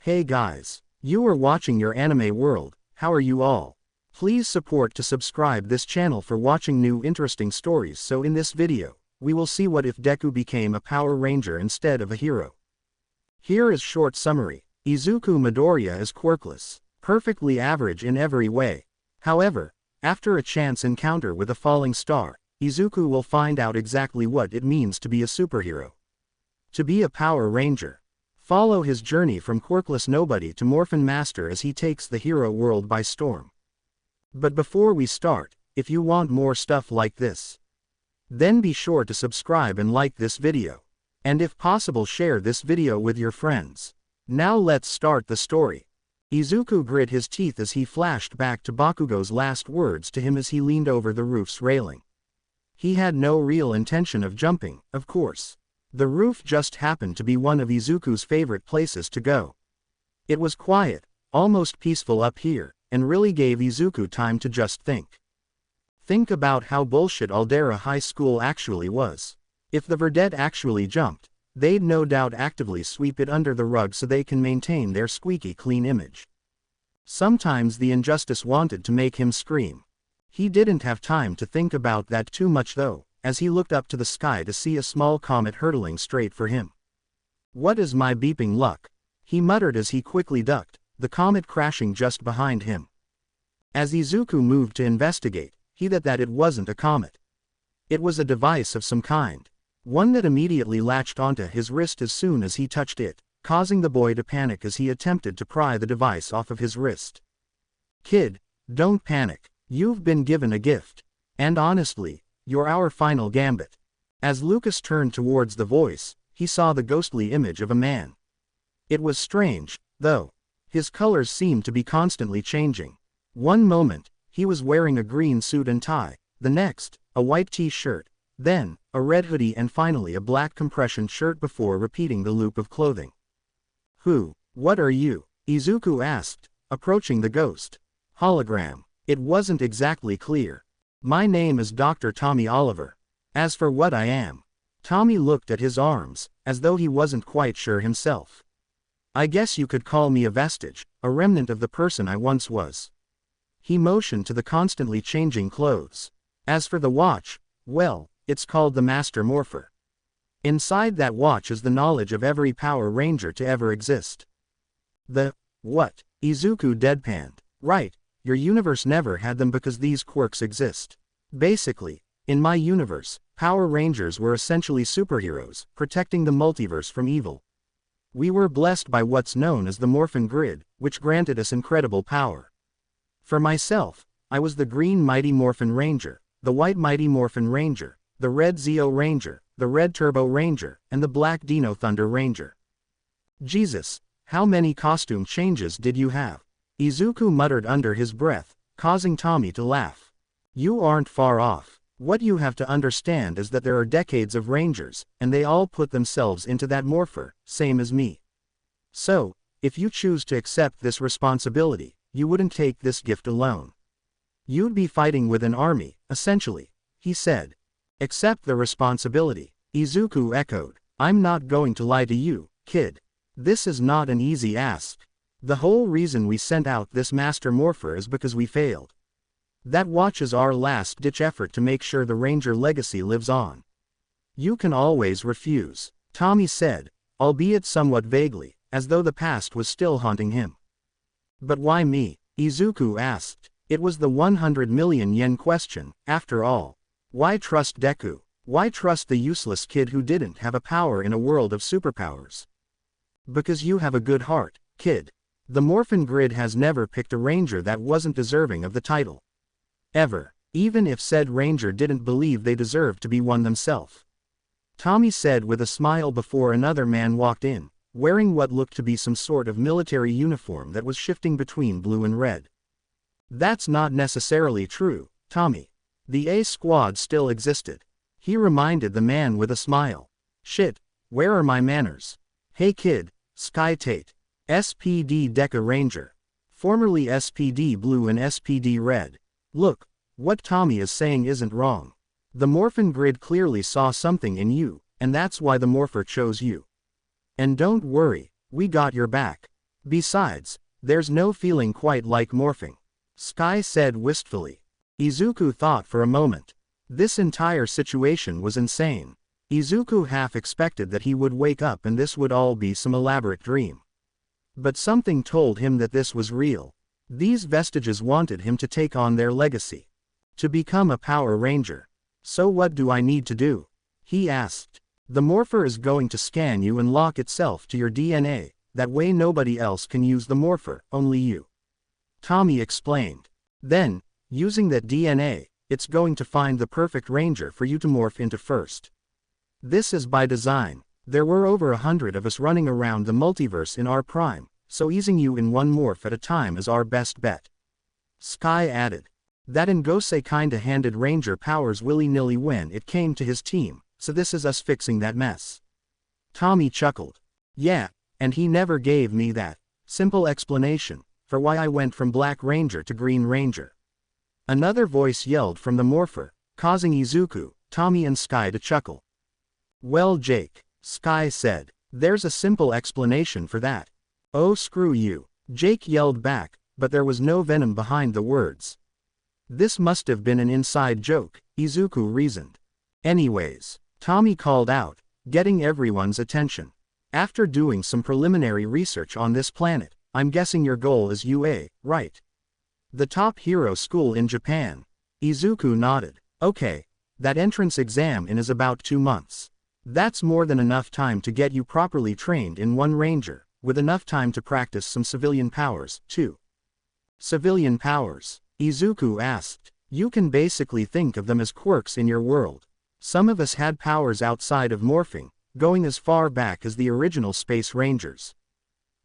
Hey guys, you are watching your anime world. How are you all? Please support to subscribe this channel for watching new interesting stories. So in this video, we will see what if Deku became a Power Ranger instead of a hero. Here is short summary. Izuku Midoriya is quirkless, perfectly average in every way. However, after a chance encounter with a falling star, Izuku will find out exactly what it means to be a superhero. To be a Power Ranger. Follow his journey from quirkless nobody to Morphin Master as he takes the hero world by storm. But before we start, if you want more stuff like this, then be sure to subscribe and like this video. And if possible, share this video with your friends. Now let's start the story. Izuku grit his teeth as he flashed back to Bakugo's last words to him as he leaned over the roof's railing. He had no real intention of jumping, of course. The roof just happened to be one of Izuku's favorite places to go. It was quiet, almost peaceful up here, and really gave Izuku time to just think. Think about how bullshit Aldera High School actually was. If the Verdette actually jumped, they'd no doubt actively sweep it under the rug so they can maintain their squeaky clean image. Sometimes the injustice wanted to make him scream. He didn't have time to think about that too much though, as he looked up to the sky to see a small comet hurtling straight for him. What is my beeping luck? He muttered as he quickly ducked, the comet crashing just behind him. As Izuku moved to investigate, he thought that it wasn't a comet. It was a device of some kind. One that immediately latched onto his wrist as soon as he touched it, causing the boy to panic as he attempted to pry the device off of his wrist. Kid, don't panic. You've been given a gift. And honestly, you're our final gambit. As Lucas turned towards the voice, he saw the ghostly image of a man. It was strange, though. His colors seemed to be constantly changing. One moment, he was wearing a green suit and tie, the next, a white t-shirt, then, a red hoodie and finally a black compression shirt before repeating the loop of clothing. What are you? Izuku asked, approaching the ghost. Hologram. It wasn't exactly clear. My name is Dr. Tommy Oliver. As for what I am. Tommy looked at his arms, as though he wasn't quite sure himself. I guess you could call me a vestige, a remnant of the person I once was. He motioned to the constantly changing clothes. As for the watch, well, it's called the Master Morpher. Inside that watch is the knowledge of every Power Ranger to ever exist. What? Izuku deadpanned. Right. Your universe never had them because these quirks exist. Basically, in my universe, Power Rangers were essentially superheroes, protecting the multiverse from evil. We were blessed by what's known as the Morphin Grid, which granted us incredible power. For myself, I was the Green Mighty Morphin Ranger, the White Mighty Morphin Ranger, the Red Zeo Ranger, the Red Turbo Ranger, and the Black Dino Thunder Ranger. Jesus, how many costume changes did you have? Izuku muttered under his breath, causing Tommy to laugh. You aren't far off. What you have to understand is that there are decades of Rangers, and they all put themselves into that morpher, same as me. So, if you choose to accept this responsibility, you wouldn't take this gift alone. You'd be fighting with an army, essentially, he said. Accept the responsibility, Izuku echoed. I'm not going to lie to you, kid. This is not an easy ask. The whole reason we sent out this Master Morpher is because we failed. That watch is our last-ditch effort to make sure the Ranger legacy lives on. You can always refuse, Tommy said, albeit somewhat vaguely, as though the past was still haunting him. But why me? Izuku asked. It was the 100 million yen question, after all. Why trust Deku? Why trust the useless kid who didn't have a power in a world of superpowers? Because you have a good heart, kid. The Morphin Grid has never picked a Ranger that wasn't deserving of the title. Ever, even if said Ranger didn't believe they deserved to be one themselves. Tommy said with a smile before another man walked in, wearing what looked to be some sort of military uniform that was shifting between blue and red. That's not necessarily true, Tommy. The A squad still existed. He reminded the man with a smile. Shit, where are my manners? Hey kid, Sky Tate. SPD Deca Ranger. Formerly SPD Blue and SPD Red. Look, what Tommy is saying isn't wrong. The Morphin Grid clearly saw something in you, and that's why the Morpher chose you. And don't worry, we got your back. Besides, there's no feeling quite like morphing. Sky said wistfully. Izuku thought for a moment. This entire situation was insane. Izuku half expected that he would wake up and this would all be some elaborate dream. But something told him that this was real. These vestiges wanted him to take on their legacy. To become a Power Ranger. So what do I need to do? He asked. The morpher is going to scan you and lock itself to your DNA, that way nobody else can use the morpher, only you. Tommy explained. Then, using that DNA, it's going to find the perfect ranger for you to morph into first. This is by design. There were over 100 of us running around the multiverse in our prime, so easing you in one morph at a time is our best bet. Sky added. That Ngose kinda handed Ranger powers willy-nilly when it came to his team, so this is us fixing that mess. Tommy chuckled. Yeah, and he never gave me that simple explanation for why I went from Black Ranger to Green Ranger. Another voice yelled from the morpher, causing Izuku, Tommy and Sky to chuckle. Well Jake, Sky said, there's a simple explanation for that. Oh screw you, Jake yelled back, but there was no venom behind the words. This must have been an inside joke, Izuku reasoned. Anyways, Tommy called out, getting everyone's attention. After doing some preliminary research on this planet, I'm guessing your goal is UA, right? The top hero school in Japan. Izuku nodded. Okay, that entrance exam is about 2 months. That's more than enough time to get you properly trained in one ranger, with enough time to practice some civilian powers, too. Civilian powers? Izuku asked. You can basically think of them as quirks in your world. Some of us had powers outside of morphing, going as far back as the original Space Rangers.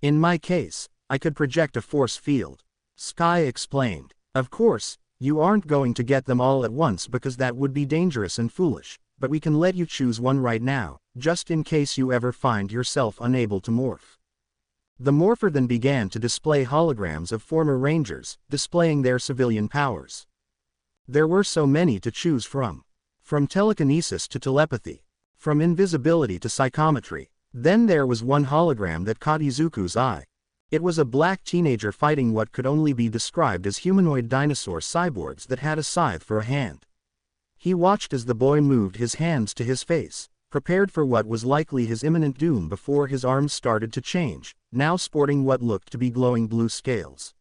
In my case, I could project a force field. Sky explained. Of course, you aren't going to get them all at once because that would be dangerous and foolish, but we can let you choose one right now, just in case you ever find yourself unable to morph. The morpher then began to display holograms of former Rangers, displaying their civilian powers. There were so many to choose from. From telekinesis to telepathy. From invisibility to psychometry. Then there was one hologram that caught Izuku's eye. It was a black teenager fighting what could only be described as humanoid dinosaur cyborgs that had a scythe for a hand. He watched as the boy moved his hands to his face, prepared for what was likely his imminent doom before his arms started to change, now sporting what looked to be glowing blue scales.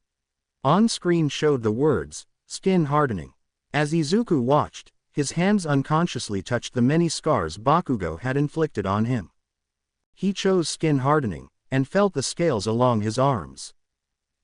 On screen showed the words, skin hardening. As Izuku watched, his hands unconsciously touched the many scars Bakugo had inflicted on him. He chose skin hardening, and felt the scales along his arms.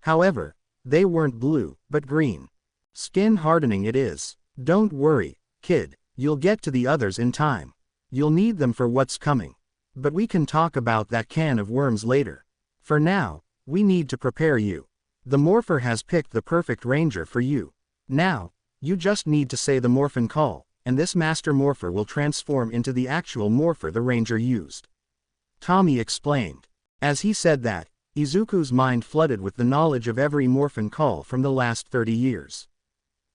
However, they weren't blue, but green. Skin hardening it is. Don't worry, kid, you'll get to the others in time. You'll need them for what's coming. But we can talk about that can of worms later. For now, we need to prepare you. The morpher has picked the perfect ranger for you. Now, you just need to say the morphin call, and this master morpher will transform into the actual morpher the ranger used. Tommy explained. As he said that, Izuku's mind flooded with the knowledge of every morphin call from the last 30 years.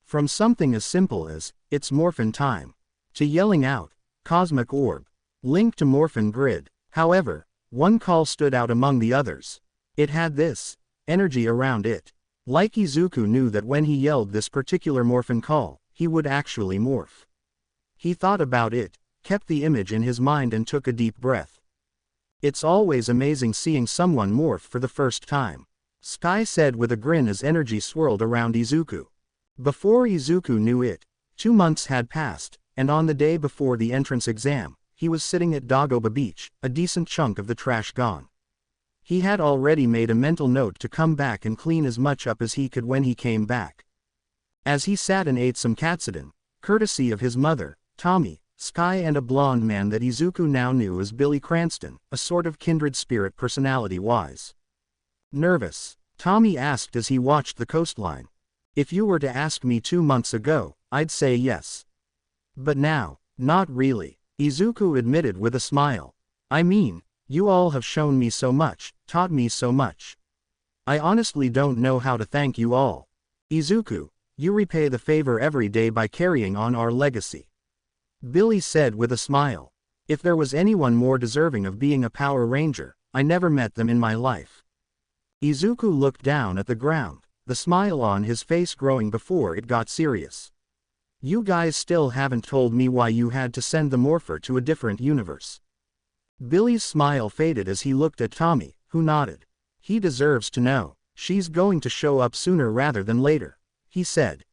From something as simple as, it's morphin time, to yelling out, cosmic orb, linked to morphin grid. However, one call stood out among the others. It had this energy around it. Like Izuku knew that when he yelled this particular morphin call, he would actually morph. He thought about it, kept the image in his mind and took a deep breath. It's always amazing seeing someone morph for the first time, Sky said with a grin as energy swirled around Izuku. Before Izuku knew it, 2 months had passed, and on the day before the entrance exam, he was sitting at Dagoba Beach, a decent chunk of the trash gone. He had already made a mental note to come back and clean as much up as he could when he came back. As he sat and ate some katsudon, courtesy of his mother, Tommy, Sky and a blonde man that Izuku now knew as Billy Cranston, a sort of kindred spirit personality-wise. Nervous? Tommy asked as he watched the coastline. If you were to ask me 2 months ago, I'd say yes. But now, not really, Izuku admitted with a smile. I mean, you all have shown me so much, taught me so much. I honestly don't know how to thank you all. Izuku, you repay the favor every day by carrying on our legacy. Billy said with a smile. If there was anyone more deserving of being a Power Ranger, I never met them in my life. Izuku looked down at the ground, the smile on his face growing before it got serious. You guys still haven't told me why you had to send the Morpher to a different universe. Billy's smile faded as he looked at Tommy, who nodded. He deserves to know. She's going to show up sooner rather than later, he said.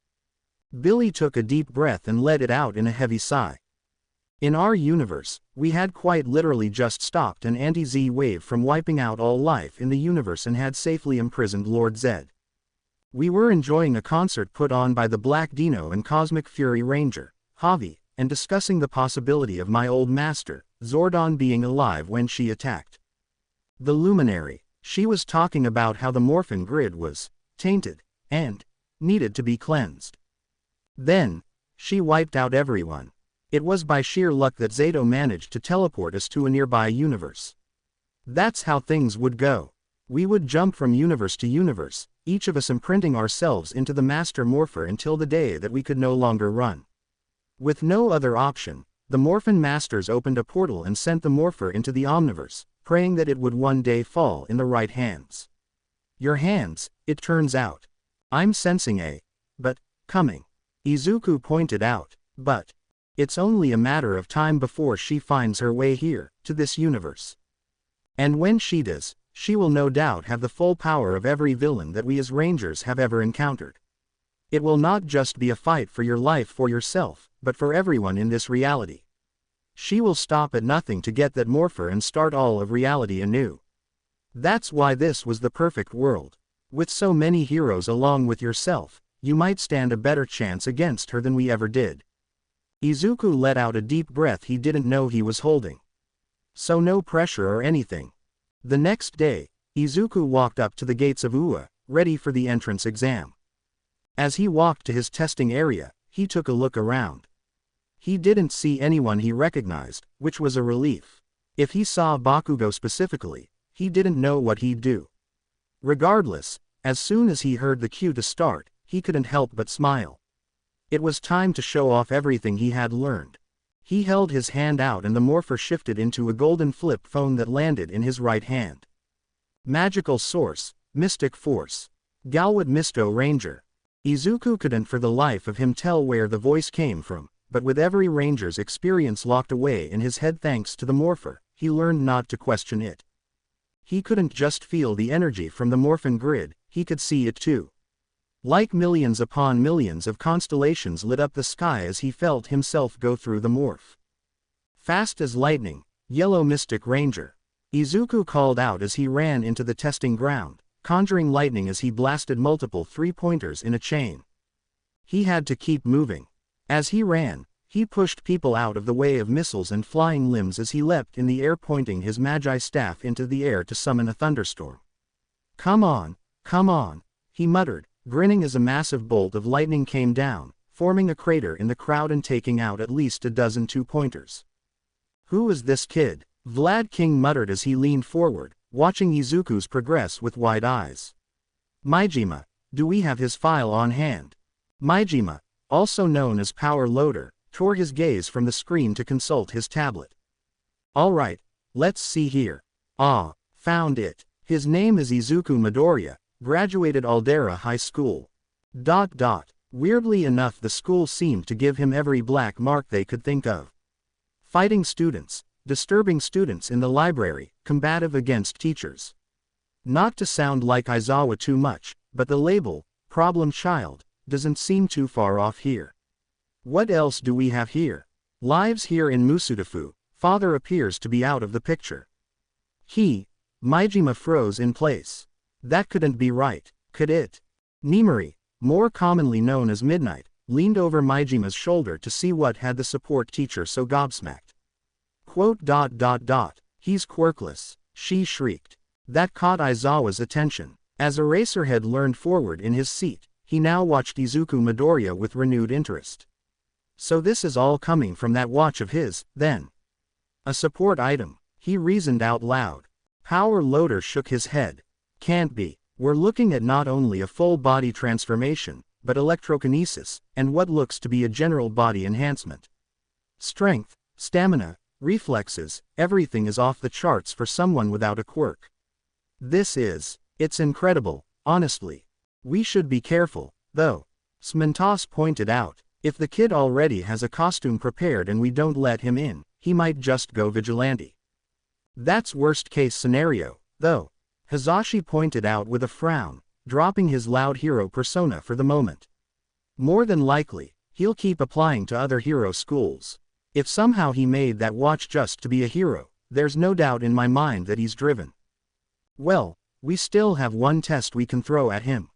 Billy took a deep breath and let it out in a heavy sigh. In our universe, we had quite literally just stopped an anti-Z wave from wiping out all life in the universe and had safely imprisoned Lord Zed. We were enjoying a concert put on by the Black Dino and Cosmic Fury Ranger, Javi, and discussing the possibility of my old master, Zordon, being alive when she attacked. The Luminary. She was talking about how the Morphin grid was tainted and needed to be cleansed. Then, she wiped out everyone. It was by sheer luck that Zato managed to teleport us to a nearby universe. That's how things would go. We would jump from universe to universe, each of us imprinting ourselves into the Master Morpher until the day that we could no longer run. With no other option, the Morphin Masters opened a portal and sent the Morpher into the Omniverse, praying that it would one day fall in the right hands. Your hands, it turns out. I'm sensing but coming. Izuku pointed out, but it's only a matter of time before she finds her way here, to this universe. And when she does, she will no doubt have the full power of every villain that we as Rangers have ever encountered. It will not just be a fight for your life for yourself, but for everyone in this reality. She will stop at nothing to get that Morpher and start all of reality anew. That's why this was the perfect world. With so many heroes along with yourself, you might stand a better chance against her than we ever did. Izuku let out a deep breath he didn't know he was holding. So no pressure or anything. The next day, Izuku walked up to the gates of Ua, ready for the entrance exam. As he walked to his testing area, he took a look around. He didn't see anyone he recognized, which was a relief. If he saw Bakugo specifically, he didn't know what he'd do. Regardless, as soon as he heard the cue to start, he couldn't help but smile. It was time to show off everything he had learned. He held his hand out and the Morpher shifted into a golden flip phone that landed in his right hand. Magical Source, Mystic Force. Galwood Misto Ranger. Izuku couldn't for the life of him tell where the voice came from, but with every Ranger's experience locked away in his head thanks to the Morpher, he learned not to question it. He couldn't just feel the energy from the Morphin grid, he could see it too. Like millions upon millions of constellations lit up the sky as he felt himself go through the morph. Fast as lightning, Yellow Mystic Ranger. Izuku called out as he ran into the testing ground, conjuring lightning as he blasted multiple three-pointers in a chain. He had to keep moving. As he ran, he pushed people out of the way of missiles and flying limbs as he leapt in the air, pointing his Magi staff into the air to summon a thunderstorm. Come on, he muttered, grinning as a massive bolt of lightning came down, forming a crater in the crowd and taking out at least a dozen two-pointers. Who is this kid? Vlad King muttered as he leaned forward, watching Izuku's progress with wide eyes. Maijima, do we have his file on hand? Maijima, also known as Power Loader, tore his gaze from the screen to consult his tablet. All right, let's see here. Ah, found it. His name is Izuku Midoriya, graduated Aldera High School. Weirdly enough, the school seemed to give him every black mark they could think of. Fighting students, disturbing students in the library, combative against teachers. Not to sound like Aizawa too much, but the label, problem child, doesn't seem too far off here. What else do we have here? Lives here in Musudafu, father appears to be out of the picture. Maijima froze in place. That couldn't be right, could it? Nimari, more commonly known as Midnight, leaned over Maijima's shoulder to see what had the support teacher so gobsmacked. He's quirkless, she shrieked. That caught Aizawa's attention. As Eraserhead leaned forward in his seat, he now watched Izuku Midoriya with renewed interest. So this is all coming from that watch of his, then. A support item, he reasoned out loud. Power Loader shook his head. Can't be. We're looking at not only a full body transformation, but electrokinesis, and what looks to be a general body enhancement. Strength, stamina, reflexes, everything is off the charts for someone without a quirk. This is It's incredible, honestly. We should be careful, though. Smentos pointed out, if the kid already has a costume prepared and we don't let him in, he might just go vigilante. That's worst case scenario, though. Hazashi pointed out with a frown, dropping his loud hero persona for the moment. More than likely, he'll keep applying to other hero schools. If somehow he made that watch just to be a hero, there's no doubt in my mind that he's driven. Well, we still have one test we can throw at him.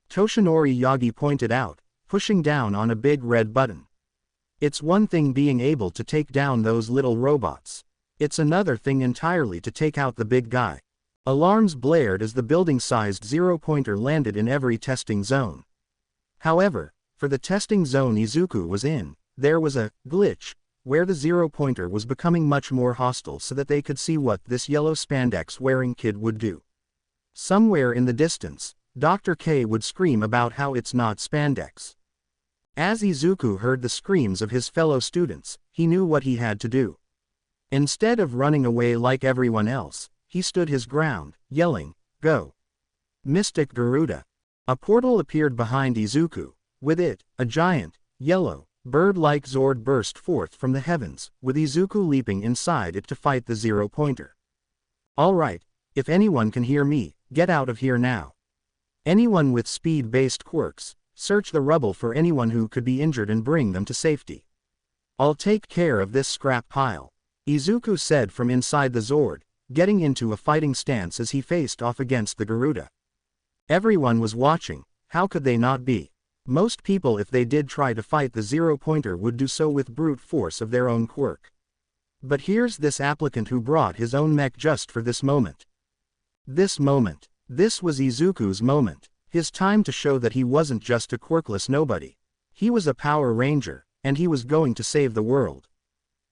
Toshinori Yagi pointed out, pushing down on a big red button. It's one thing being able to take down those little robots. It's another thing entirely to take out the big guy. Alarms blared as the building-sized zero-pointer landed in every testing zone. However, for the testing zone Izuku was in, there was a glitch, where the zero-pointer was becoming much more hostile so that they could see what this yellow spandex-wearing kid would do. Somewhere in the distance, Dr. K would scream about how it's not spandex. As Izuku heard the screams of his fellow students, he knew what he had to do. Instead of running away like everyone else, he stood his ground, yelling, "Go! Mystic Garuda!" A portal appeared behind Izuku. With it, a giant, yellow, bird-like Zord burst forth from the heavens, with Izuku leaping inside it to fight the zero-pointer. Alright, if anyone can hear me, get out of here now. Anyone with speed-based quirks, search the rubble for anyone who could be injured and bring them to safety. I'll take care of this scrap pile, Izuku said from inside the Zord, getting into a fighting stance as he faced off against the Garuda. Everyone was watching, how could they not be? Most people if they did try to fight the zero-pointer would do so with brute force of their own quirk. But here's this applicant who brought his own mech just for this moment. This moment. This was Izuku's moment, his time to show that he wasn't just a quirkless nobody. He was a Power Ranger, and he was going to save the world.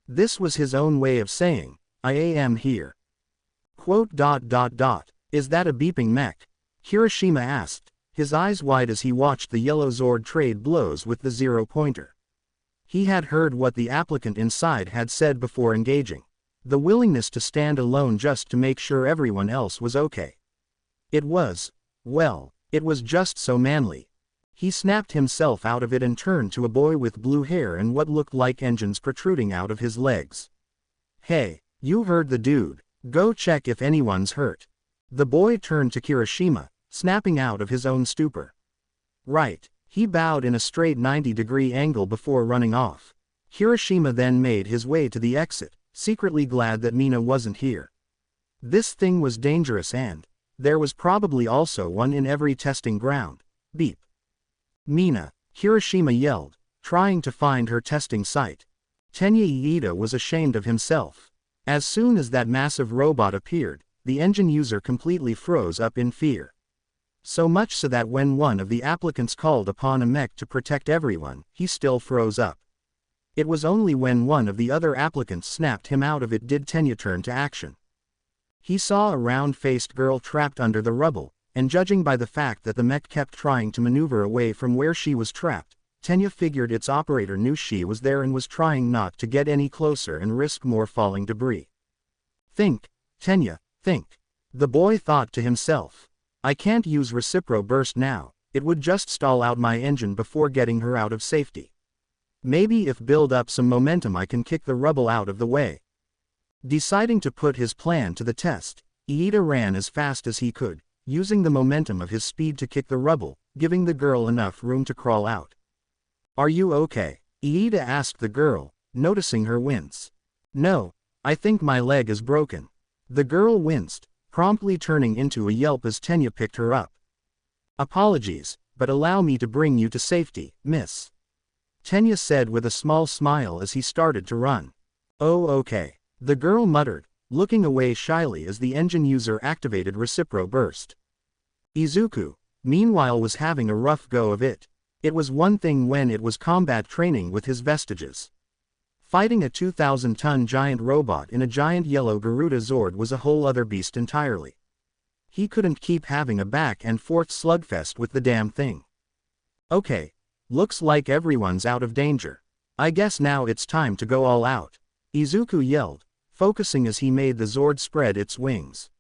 This was his own way of saying, I am here. Quote. Is that a beeping mech? Kirishima asked, his eyes wide as he watched the yellow Zord trade blows with the zero-pointer. He had heard what the applicant inside had said before engaging. The willingness to stand alone just to make sure everyone else was okay. It was just so manly. He snapped himself out of it and turned to a boy with blue hair and what looked like engines protruding out of his legs. Hey, you heard the dude. Go check if anyone's hurt. The boy turned to Kirishima, snapping out of his own stupor. Right. He bowed in a straight 90-degree angle before running off. Kirishima then made his way to the exit, secretly glad that Mina wasn't here. This thing was dangerous and there was probably also one in every testing ground. Beep. Mina, Kirishima yelled, trying to find her testing site. Tenya Iida was ashamed of himself. As soon as that massive robot appeared, the engine user completely froze up in fear. So much so that when one of the applicants called upon a mech to protect everyone, he still froze up. It was only when one of the other applicants snapped him out of it did Tenya turn to action. He saw a round-faced girl trapped under the rubble, and judging by the fact that the mech kept trying to maneuver away from where she was trapped, Tenya figured its operator knew she was there and was trying not to get any closer and risk more falling debris. Think, Tenya, think. The boy thought to himself. I can't use Recipro Burst now, it would just stall out my engine before getting her out of safety. Maybe if build up some momentum I can kick the rubble out of the way. Deciding to put his plan to the test, Iida ran as fast as he could, using the momentum of his speed to kick the rubble, giving the girl enough room to crawl out. Are you okay? Iida asked the girl, noticing her wince. No, I think my leg is broken. The girl winced, promptly turning into a yelp as Tenya picked her up. Apologies, but allow me to bring you to safety, miss. Tenya said with a small smile as he started to run. Oh okay. The girl muttered, looking away shyly as the engine user activated Recipro Burst. Izuku, meanwhile, was having a rough go of it. It was one thing when it was combat training with his vestiges. Fighting a 2,000-ton giant robot in a giant yellow Garuda Zord was a whole other beast entirely. He couldn't keep having a back-and-forth slugfest with the damn thing. Okay, looks like everyone's out of danger. I guess now it's time to go all out, Izuku yelled, focusing as he made the Zord spread its wings.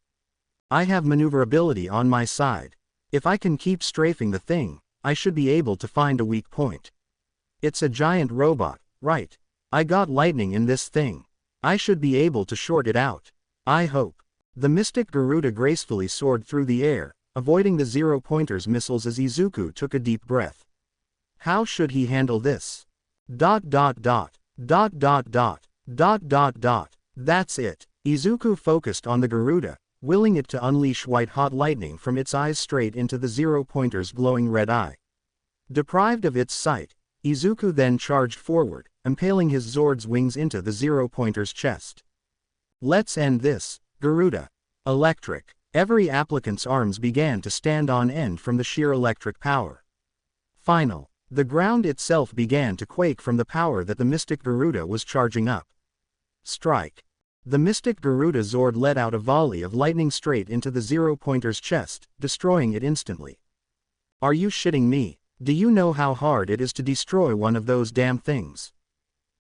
I have maneuverability on my side. If I can keep strafing the thing, I should be able to find a weak point. It's a giant robot, right? I got lightning in this thing. I should be able to short it out. I hope. The mystic Garuda gracefully soared through the air, avoiding the zero-pointer's missiles as Izuku took a deep breath. How should he handle this? ... That's it. Izuku focused on the Garuda, willing it to unleash white-hot lightning from its eyes straight into the zero-pointer's glowing red eye. Deprived of its sight, Izuku then charged forward, impaling his Zord's wings into the zero-pointer's chest. Let's end this, Garuda. Electric. Every applicant's arms began to stand on end from the sheer electric power. Final. The ground itself began to quake from the power that the mystic Garuda was charging up. Strike. The mystic Garuda Zord let out a volley of lightning straight into the zero-pointer's chest, destroying it instantly. Are you shitting me? Do you know how hard it is to destroy one of those damn things?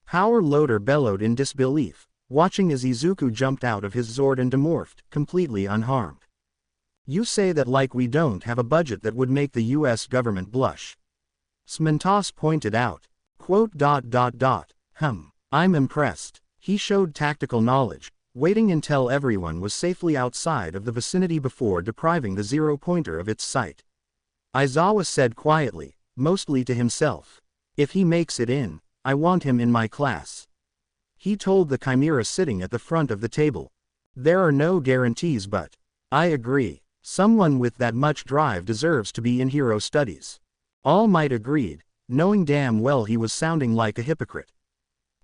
Power Loader bellowed in disbelief, watching as Izuku jumped out of his Zord and demorphed, completely unharmed. You say that like we don't have a budget that would make the US government blush. Smentos pointed out. I'm impressed. He showed tactical knowledge, waiting until everyone was safely outside of the vicinity before depriving the zero-pointer of its sight. Aizawa said quietly, mostly to himself. If he makes it in, I want him in my class. He told the chimera sitting at the front of the table. There are no guarantees, but I agree. Someone with that much drive deserves to be in hero studies. All Might agreed, knowing damn well he was sounding like a hypocrite.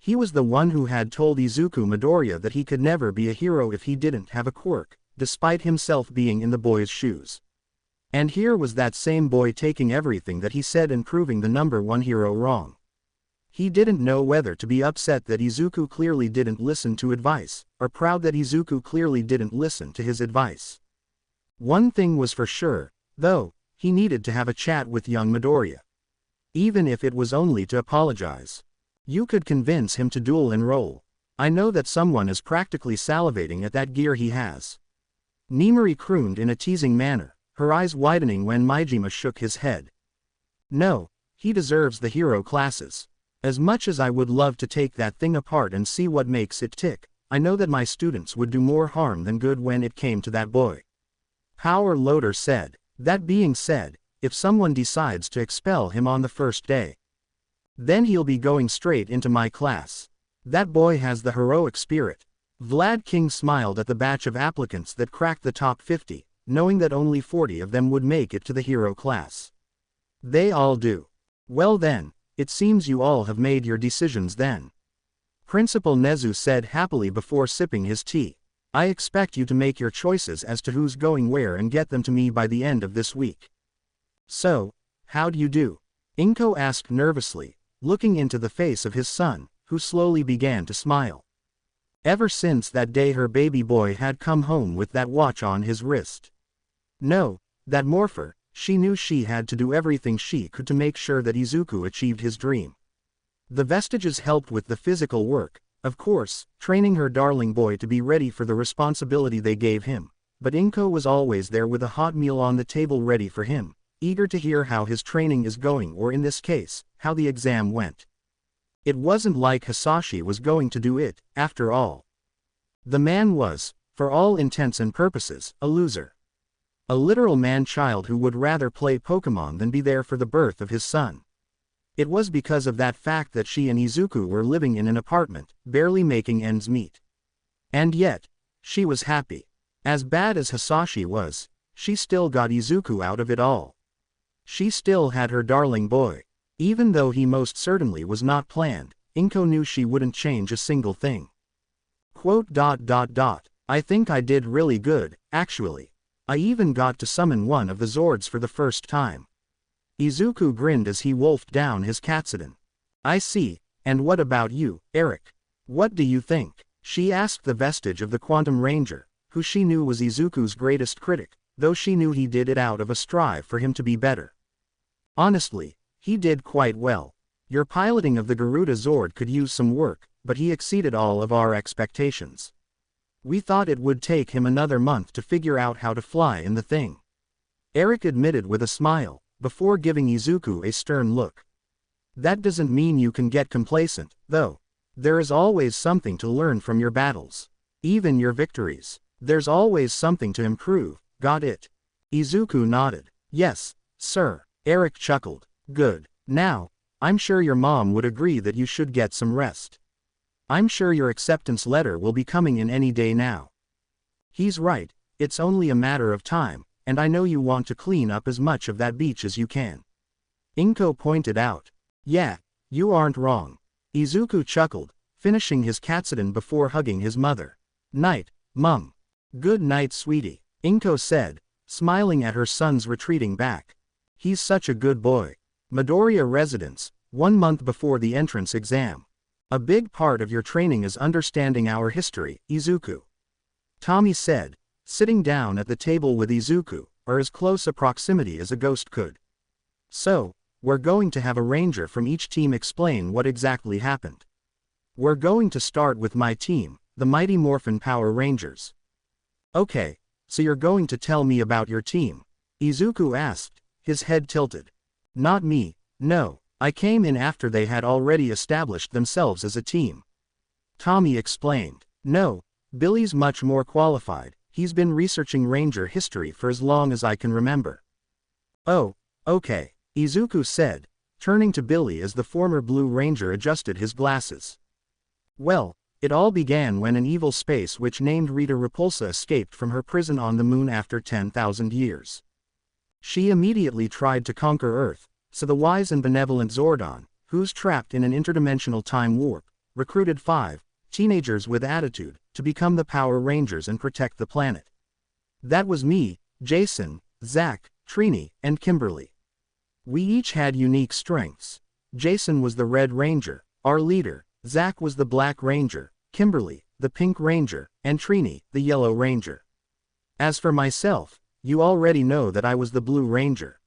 He was the one who had told Izuku Midoriya that he could never be a hero if he didn't have a quirk, despite himself being in the boy's shoes. And here was that same boy taking everything that he said and proving the #1 hero wrong. He didn't know whether to be upset that Izuku clearly didn't listen to advice, or proud that Izuku clearly didn't listen to his advice. One thing was for sure, though, he needed to have a chat with young Midoriya. Even if it was only to apologize. You could convince him to dual enroll. I know that someone is practically salivating at that gear he has. Nimari crooned in a teasing manner, her eyes widening when Maijima shook his head. No, he deserves the hero classes. As much as I would love to take that thing apart and see what makes it tick, I know that my students would do more harm than good when it came to that boy. Power Loader said. That being said, if someone decides to expel him on the first day, then he'll be going straight into my class. That boy has the heroic spirit. Vlad King smiled at the batch of applicants that cracked the top 50, knowing that only 40 of them would make it to the hero class. They all do. Well then, it seems you all have made your decisions then. Principal Nezu said happily before sipping his tea. I expect you to make your choices as to who's going where and get them to me by the end of this week. So, how'd you do? Inko asked nervously, looking into the face of his son, who slowly began to smile. Ever since that day her baby boy had come home with that watch on his wrist. No, that morpher, she knew she had to do everything she could to make sure that Izuku achieved his dream. The vestiges helped with the physical work, of course, training her darling boy to be ready for the responsibility they gave him, but Inko was always there with a hot meal on the table ready for him, eager to hear how his training is going or in this case, how the exam went. It wasn't like Hisashi was going to do it, after all. The man was, for all intents and purposes, a loser. A literal man-child who would rather play Pokemon than be there for the birth of his son. It was because of that fact that she and Izuku were living in an apartment, barely making ends meet. And yet, she was happy. As bad as Hisashi was, she still got Izuku out of it all. She still had her darling boy. Even though he most certainly was not planned, Inko knew she wouldn't change a single thing. I think I did really good, actually. I even got to summon one of the Zords for the first time. Izuku grinned as he wolfed down his Katsudon. I see, and what about you, Eric? What do you think? She asked the vestige of the Quantum Ranger, who she knew was Izuku's greatest critic, though she knew he did it out of a strive for him to be better. Honestly, he did quite well. Your piloting of the Garuda Zord could use some work, but he exceeded all of our expectations. We thought it would take him another month to figure out how to fly in the thing. Eric admitted with a smile, before giving Izuku a stern look. That doesn't mean you can get complacent, though. There is always something to learn from your battles. Even your victories. There's always something to improve, got it? Izuku nodded. Yes, sir. Eric chuckled. Good. Now, I'm sure your mom would agree that you should get some rest. I'm sure your acceptance letter will be coming in any day now. He's right, it's only a matter of time, and I know you want to clean up as much of that beach as you can. Inko pointed out. Yeah, you aren't wrong. Izuku chuckled, finishing his katsudon before hugging his mother. Night, Mum. Good night, sweetie, Inko said, smiling at her son's retreating back. He's such a good boy. Midoriya residence, 1 month before the entrance exam. A big part of your training is understanding our history, Izuku. Tommy said, sitting down at the table with Izuku, or as close a proximity as a ghost could. So, we're going to have a ranger from each team explain what exactly happened. We're going to start with my team, the Mighty Morphin Power Rangers. Okay, so you're going to tell me about your team? Izuku asked, his head tilted. Not me, no, I came in after they had already established themselves as a team. Tommy explained. No, Billy's much more qualified, he's been researching Ranger history for as long as I can remember. Oh, okay, Izuku said, turning to Billy as the former Blue Ranger adjusted his glasses. Well, it all began when an evil space witch named Rita Repulsa escaped from her prison on the moon after 10,000 years. She immediately tried to conquer Earth, so the wise and benevolent Zordon, who's trapped in an interdimensional time warp, recruited 5 teenagers with attitude to become the Power Rangers and protect the planet. That was me, Jason, Zach, Trini, and Kimberly. We each had unique strengths. Jason was the Red Ranger, our leader, Zach was the Black Ranger, Kimberly, the Pink Ranger, and Trini, the Yellow Ranger. As for myself, you already know that I was the Blue Ranger.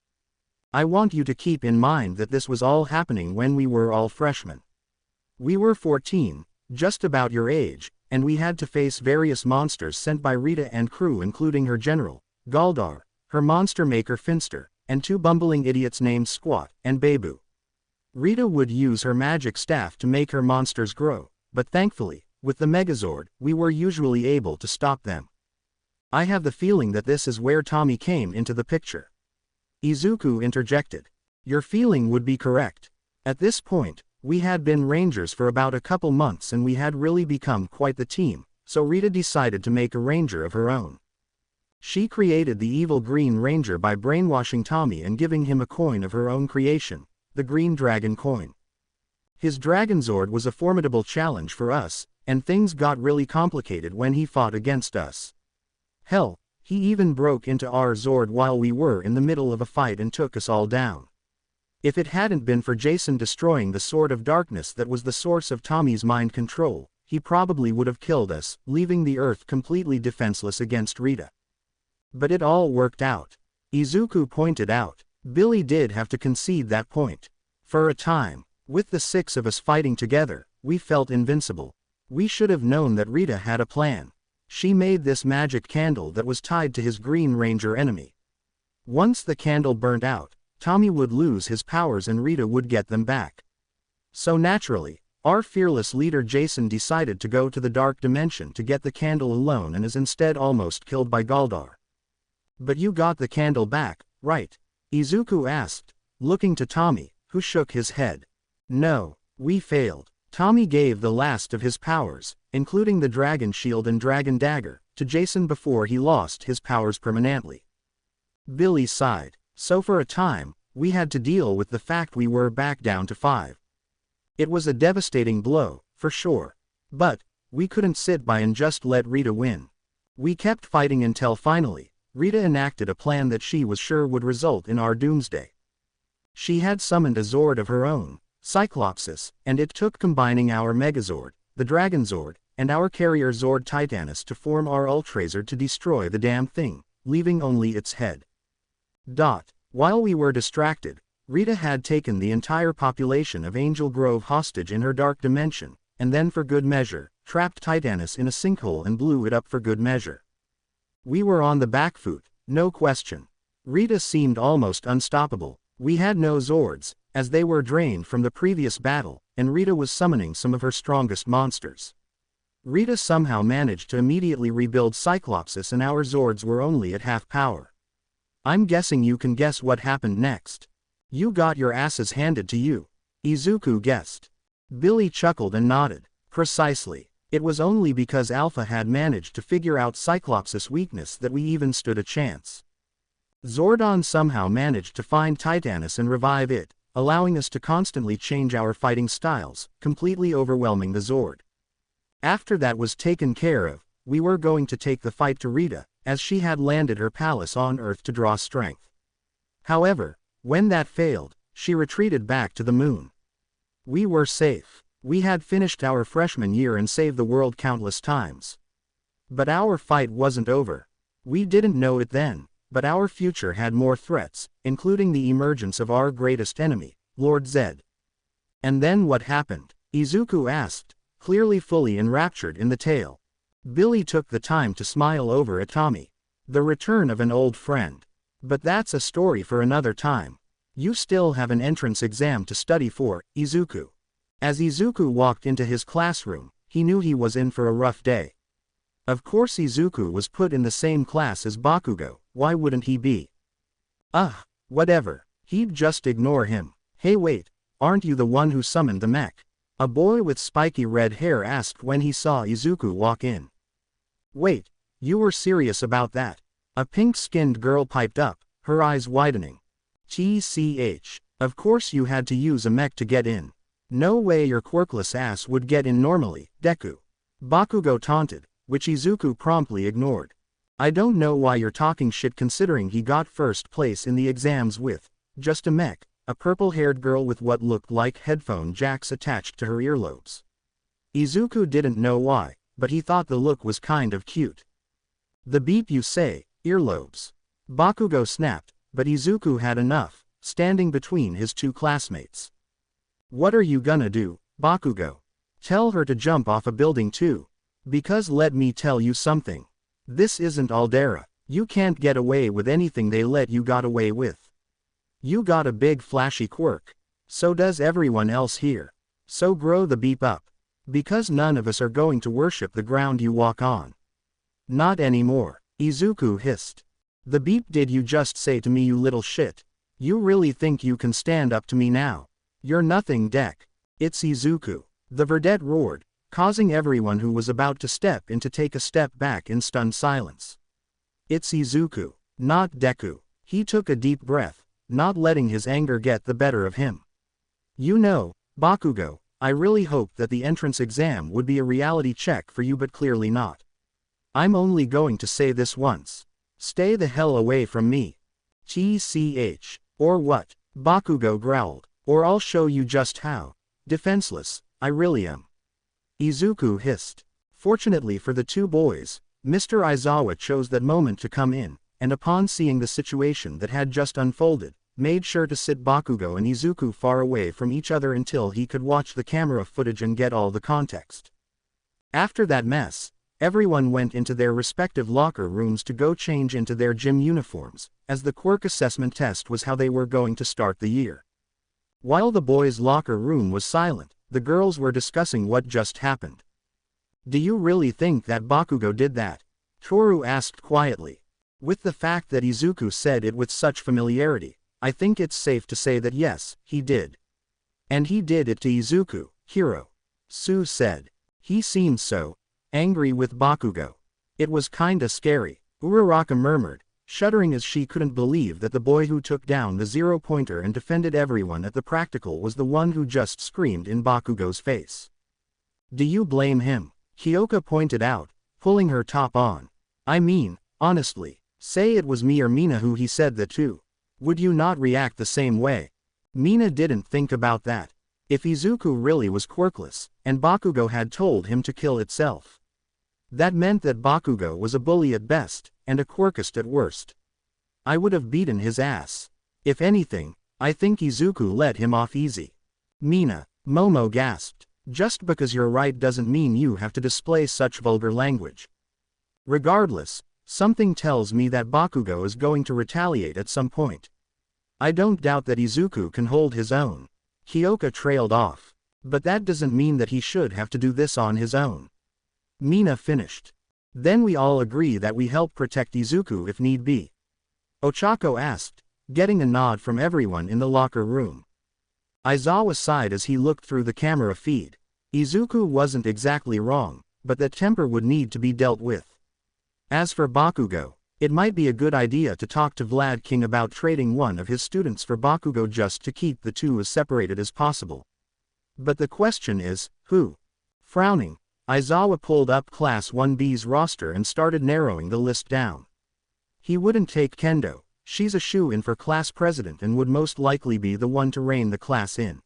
I want you to keep in mind that this was all happening when we were all freshmen. We were 14, just about your age, and we had to face various monsters sent by Rita and crew including her general, Galdar, her monster maker Finster, and 2 bumbling idiots named Squat and Babu. Rita would use her magic staff to make her monsters grow, but thankfully, with the Megazord, we were usually able to stop them. I have the feeling that this is where Tommy came into the picture. Izuku interjected. Your feeling would be correct. At this point, we had been Rangers for about a couple months and we had really become quite the team, so Rita decided to make a Ranger of her own. She created the evil Green Ranger by brainwashing Tommy and giving him a coin of her own creation, the Green Dragon coin. His Dragonzord was a formidable challenge for us, and things got really complicated when he fought against us. Hell, he even broke into our Zord while we were in the middle of a fight and took us all down. If it hadn't been for Jason destroying the Sword of Darkness that was the source of Tommy's mind control, he probably would have killed us, leaving the Earth completely defenseless against Rita. But it all worked out. Izuku pointed out. Billy did have to concede that point. For a time, with the 6 of us fighting together, we felt invincible. We should have known that Rita had a plan. She made this magic candle that was tied to his Green Ranger enemy. Once the candle burnt out, Tommy would lose his powers and Rita would get them back. So naturally, our fearless leader Jason decided to go to the Dark Dimension to get the candle alone and is instead almost killed by Galdar. But you got the candle back, right? Izuku asked, looking to Tommy, who shook his head. No, we failed. Tommy gave the last of his powers, including the Dragon Shield and Dragon Dagger, to Jason before he lost his powers permanently. Billy sighed. So for a time, we had to deal with the fact we were back down to 5. It was a devastating blow, for sure. But, we couldn't sit by and just let Rita win. We kept fighting until finally, Rita enacted a plan that she was sure would result in our doomsday. She had summoned a Zord of her own, Cyclopsis, and it took combining our Megazord, the Dragonzord, and our carrier Zord Titanus to form our Ultrazord to destroy the damn thing, leaving only its head. While we were distracted, Rita had taken the entire population of Angel Grove hostage in her dark dimension, and then for good measure, trapped Titanus in a sinkhole and blew it up for good measure. We were on the back foot, no question. Rita seemed almost unstoppable. We had no Zords, as they were drained from the previous battle, and Rita was summoning some of her strongest monsters. Rita somehow managed to immediately rebuild Cyclopsis and our Zords were only at half power. I'm guessing you can guess what happened next. You got your asses handed to you. Izuku guessed. Billy chuckled and nodded. Precisely. It was only because Alpha had managed to figure out Cyclopsis' weakness that we even stood a chance. Zordon somehow managed to find Titanus and revive it, allowing us to constantly change our fighting styles, completely overwhelming the Zord. After that was taken care of, we were going to take the fight to Rita, as she had landed her palace on Earth to draw strength. However, when that failed, she retreated back to the moon. We were safe. We had finished our freshman year and saved the world countless times. But our fight wasn't over. We didn't know it then, but our future had more threats, including the emergence of our greatest enemy, Lord Zed. And then what happened? Izuku asked, clearly fully enraptured in the tale. Billy took the time to smile over at Tommy. The return of an old friend. But that's a story for another time. You still have an entrance exam to study for, Izuku. As Izuku walked into his classroom, he knew he was in for a rough day. Of course Izuku was put in the same class as Bakugo, why wouldn't he be? Whatever. He'd just ignore him. Hey wait, aren't you the one who summoned the mech? A boy with spiky red hair asked when he saw Izuku walk in. Wait, you were serious about that? A pink-skinned girl piped up, her eyes widening. TCH. Of course you had to use a mech to get in. No way your quirkless ass would get in normally, Deku. Bakugo taunted, which Izuku promptly ignored. I don't know why you're talking shit considering he got first place in the exams with just a mech. A purple-haired girl with what looked like headphone jacks attached to her earlobes. Izuku didn't know why, but he thought the look was kind of cute. The beep you say, earlobes. Bakugo snapped, but Izuku had enough, standing between his two classmates. What are you gonna do, Bakugo? Tell her to jump off a building too. Because let me tell you something. This isn't Aldera. You can't get away with anything they let you got away with. You got a big flashy quirk. So does everyone else here. So grow the beep up. Because none of us are going to worship the ground you walk on. Not anymore, Izuku hissed. The beep did you just say to me you little shit? You really think you can stand up to me now? You're nothing Dek. It's Izuku. The verdette roared, causing everyone who was about to step in to take a step back in stunned silence. It's Izuku, not Deku. He took a deep breath, not letting his anger get the better of him. You know, Bakugo, I really hoped that the entrance exam would be a reality check for you but clearly not. I'm only going to say this once. Stay the hell away from me. TCH. Or what? Bakugo growled. Or I'll show you just how defenseless I really am. Izuku hissed. Fortunately for the two boys, Mr. Aizawa chose that moment to come in, and upon seeing the situation that had just unfolded, made sure to sit Bakugo and Izuku far away from each other until he could watch the camera footage and get all the context. After that mess, everyone went into their respective locker rooms to go change into their gym uniforms, as the quirk assessment test was how they were going to start the year. While the boys' locker room was silent, the girls were discussing what just happened. Do you really think that Bakugo did that? Toru asked quietly. With the fact that Izuku said it with such familiarity, I think it's safe to say that yes, he did. And he did it to Izuku, Hiro. Sue said. He seemed so angry with Bakugo. It was kinda scary, Uraraka murmured, shuddering as she couldn't believe that the boy who took down the zero-pointer and defended everyone at the practical was the one who just screamed in Bakugo's face. Do you blame him? Hyoka pointed out, pulling her top on. I mean, honestly, say it was me or Mina who he said that to. Would you not react the same way? Mina didn't think about that. If Izuku really was quirkless, and Bakugo had told him to kill itself, that meant that Bakugo was a bully at best, and a quirkist at worst. I would have beaten his ass. If anything, I think Izuku let him off easy. Mina, Momo gasped. Just because you're right doesn't mean you have to display such vulgar language. Regardless, something tells me that Bakugo is going to retaliate at some point. I don't doubt that Izuku can hold his own. Kyoka trailed off. But that doesn't mean that he should have to do this on his own. Mina finished. Then we all agree that we help protect Izuku if need be. Ochako asked, getting a nod from everyone in the locker room. Aizawa sighed as he looked through the camera feed. Izuku wasn't exactly wrong, but that temper would need to be dealt with. As for Bakugo, it might be a good idea to talk to Vlad King about trading one of his students for Bakugo just to keep the two as separated as possible. But the question is, who? Frowning, Aizawa pulled up Class 1B's roster and started narrowing the list down. He wouldn't take Kendo, she's a shoo-in for class president and would most likely be the one to rein the class in.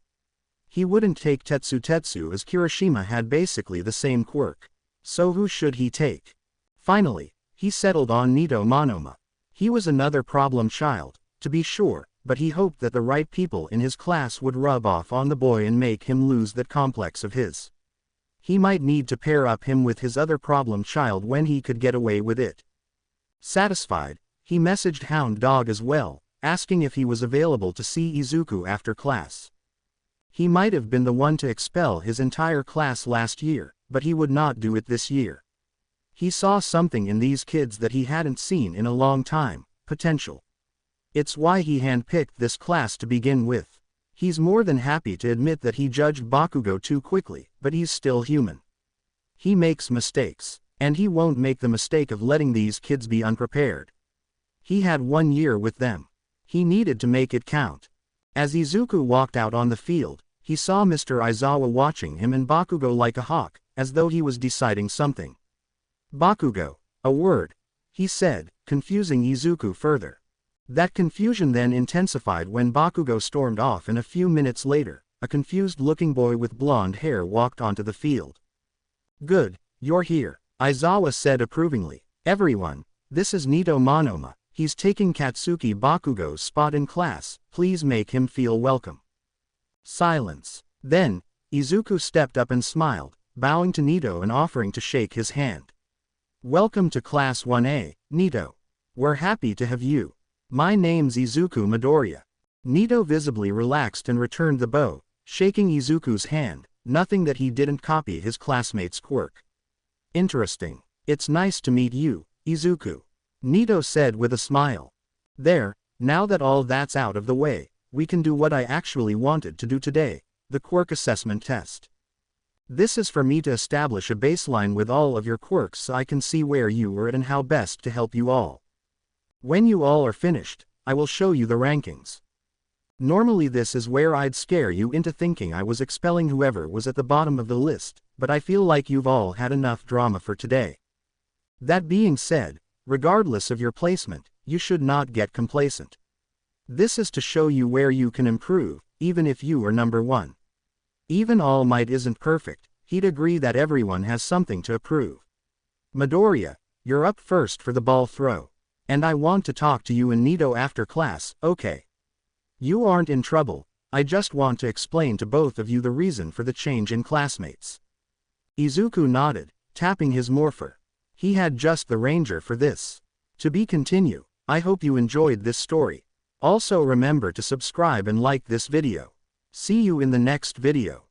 He wouldn't take Tetsu as Kirishima had basically the same quirk. So who should he take? Finally, he settled on Nito Monoma. He was another problem child, to be sure, but he hoped that the right people in his class would rub off on the boy and make him lose that complex of his. He might need to pair up him with his other problem child when he could get away with it. Satisfied, he messaged Hound Dog as well, asking if he was available to see Izuku after class. He might have been the one to expel his entire class last year, but he would not do it this year. He saw something in these kids that he hadn't seen in a long time, potential. It's why he handpicked this class to begin with. He's more than happy to admit that he judged Bakugo too quickly, but he's still human. He makes mistakes, and he won't make the mistake of letting these kids be unprepared. He had 1 year with them. He needed to make it count. As Izuku walked out on the field, he saw Mr. Aizawa watching him and Bakugo like a hawk, as though he was deciding something. Bakugo, a word, he said, confusing Izuku further. That confusion then intensified when Bakugo stormed off, and a few minutes later, a confused-looking boy with blonde hair walked onto the field. Good, you're here, Aizawa said approvingly. Everyone, this is Nito Monoma, he's taking Katsuki Bakugo's spot in class, please make him feel welcome. Silence. Then, Izuku stepped up and smiled, bowing to Nito and offering to shake his hand. Welcome to Class 1A, Nito. We're happy to have you. My name's Izuku Midoriya. Nito visibly relaxed and returned the bow, shaking Izuku's hand, nothing that he didn't copy his classmate's quirk. Interesting. It's nice to meet you, Izuku. Nito said with a smile. There, now that all that's out of the way, we can do what I actually wanted to do today, the quirk assessment test. This is for me to establish a baseline with all of your quirks so I can see where you are at and how best to help you all. When you all are finished, I will show you the rankings. Normally this is where I'd scare you into thinking I was expelling whoever was at the bottom of the list, but I feel like you've all had enough drama for today. That being said, regardless of your placement, you should not get complacent. This is to show you where you can improve, even if you are number 1. Even All Might isn't perfect, he'd agree that everyone has something to improve. Midoriya, you're up first for the ball throw. And I want to talk to you and Nito after class, okay? You aren't in trouble, I just want to explain to both of you the reason for the change in classmates. Izuku nodded, tapping his morpher. He had just the ranger for this. To be continue, I hope you enjoyed this story. Also remember to subscribe and like this video. See you in the next video.